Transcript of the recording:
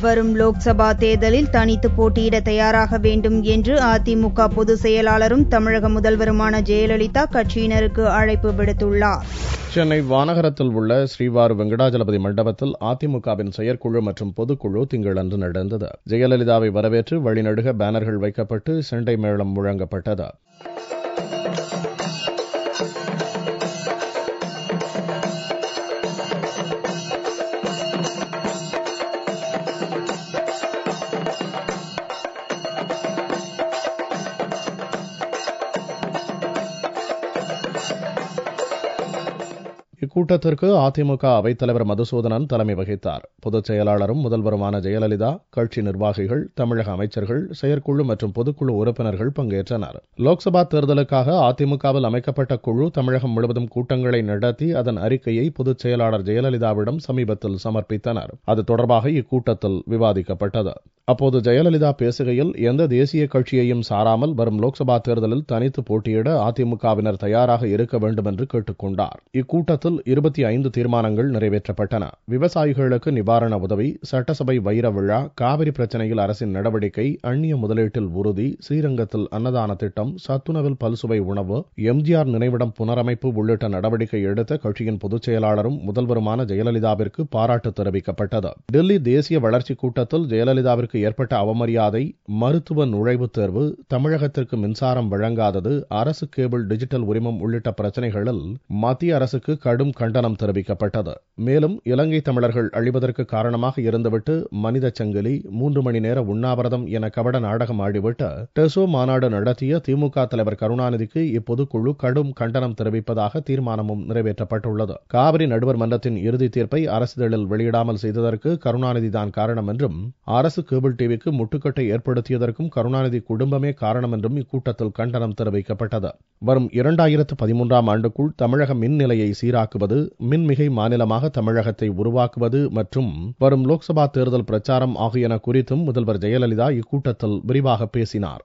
வரும் லோக்சபா தேர்தலில் தனித்து போட்டியிட தயாராக வேண்டும் என்று அதிமுக பொதுச் செயலாளரும் தமிழக முதல்வருமான ஜெயலலிதா கட்சியினருக்கு அழைப்பு விடுத்துள்ளார். சென்னை வானகரத்தில் உள்ள ஸ்ரீவாரு வெங்கடாஜலபதி மண்டபத்தில் அதிமுகவின் செயற்குழு மற்றும் பொதுக்குழு திங்களன்று நடந்தது. ஜெயலலிதாவை வரவேற்று வழிநடுக பேனர்கள் வைக்கப்பட்டு செண்டை மேளம் முழங்கப்பட்டது. இக்கூட்டத்திற்கு அதிமுக அவைத்தலைவர் மதுசூதனன் தலைமை வகித்தார். பொதுச் செயலாளரும் முதல்வருமான ஜெயலலிதா, கட்சி நிர்வாகிகள், தமிழக அமைச்சர்கள், செயற்குழு மற்றும் பொதுக்குழு உறுப்பினர்கள் பங்கேற்றனர். லோக்சபா தேர்தலுக்காக அதிமுகவில் அமைக்கப்பட்ட குழு தமிழகம் முழுவதும் கூட்டங்களை நடத்தி அதன் அறிக்கையை பொதுச் செயலாளர் ஜெயலலிதாவிடம் சமீபத்தில் சமர்ப்பித்தனர். அது தொடர்பாக இக்கூட்டத்தில் விவாதிக்கப்பட்டது. அப்போது ஜெயலலிதா பேசுகையில், எந்த தேசிய கட்சியையும் சாராமல் வரும் லோக்சபா தேர்தலில் தனித்து போட்டியிட அதிமுகவினர் தயாராக இருக்க வேண்டும் என்று கேட்டுக் கொண்டார். இக்கூட்டத்தில் 25 தீர்மானங்கள் நிறைவேற்றப்பட்டன. விவசாயிகளுக்கு நிவாரண உதவி, சட்டசபை வைர விழா, காவிரி பிரச்சினையில் அரசின் நடவடிக்கை, அந்நிய முதலீட்டில் உறுதி, ஸ்ரீரங்கத்தில் அன்னதான திட்டம், சத்துணவில் பல்சுவை உணவு, எம்ஜிஆர் நினைவிடம் புனரமைப்பு உள்ளிட்ட நடவடிக்கை எடுத்த கட்சியின் பொதுச் செயலாளரும் முதல்வருமான ஜெயலலிதாவிற்கு பாராட்டு தெரிவிக்கப்பட்டது. டெல்லி தேசிய வளர்ச்சிக் கூட்டத்தில் ஜெயலலிதாவிற்கு ஏற்பட்ட அவமரியாதை, மருத்துவ நுழைவுத் தேர்வு, தமிழகத்திற்கு மின்சாரம் வழங்காதது, அரசு கேபிள் டிஜிட்டல் உரிமம் உள்ளிட்ட பிரச்சினைகளில் மத்திய அரசுக்கு கடும் கண்டனம் தெரிவிக்கப்பட்டது. மேலும் இலங்கை தமிழர்கள் அழிவதற்கு காரணமாக இருந்துவிட்டு மனித சங்கிலி, 3 மணி நேர உண்ணாவிரதம் என கபட நாடகம் ஆடிவிட்டு டெசோ மாநாடு நடத்திய திமுக தலைவர் கருணாநிதிக்கு இப்பொதுக்குழு கடும் கண்டனம் தெரிவிப்பதாக தீர்மானமும் நிறைவேற்றப்பட்டுள்ளது. காவிரி நடுவர் மன்றத்தின் இறுதி தீர்ப்பை அரசிதழில் வெளியிடாமல் செய்ததற்கு கருணாநிதிதான் காரணம் என்றும், அரசு கேபிள் டிவிக்கு முட்டுக்கட்டை ஏற்படுத்தியதற்கும் கருணாநிதி குடும்பமே காரணம் என்றும் இக்கூட்டத்தில் கண்டனம் தெரிவிக்கப்பட்டது. வரும் 2013ஆம் ஆண்டுக்குள் தமிழக மின் நிலையை சீராக்குவது, மின்மிகை மாநிலமாக தமிழகத்தை உருவாக்குவது மற்றும் வரும் லோக்சபா தேர்தல் பிரச்சாரம் ஆகியன குறித்தும் முதல்வர் ஜெயலலிதா இக்கூட்டத்தில் விரிவாக பேசினார்.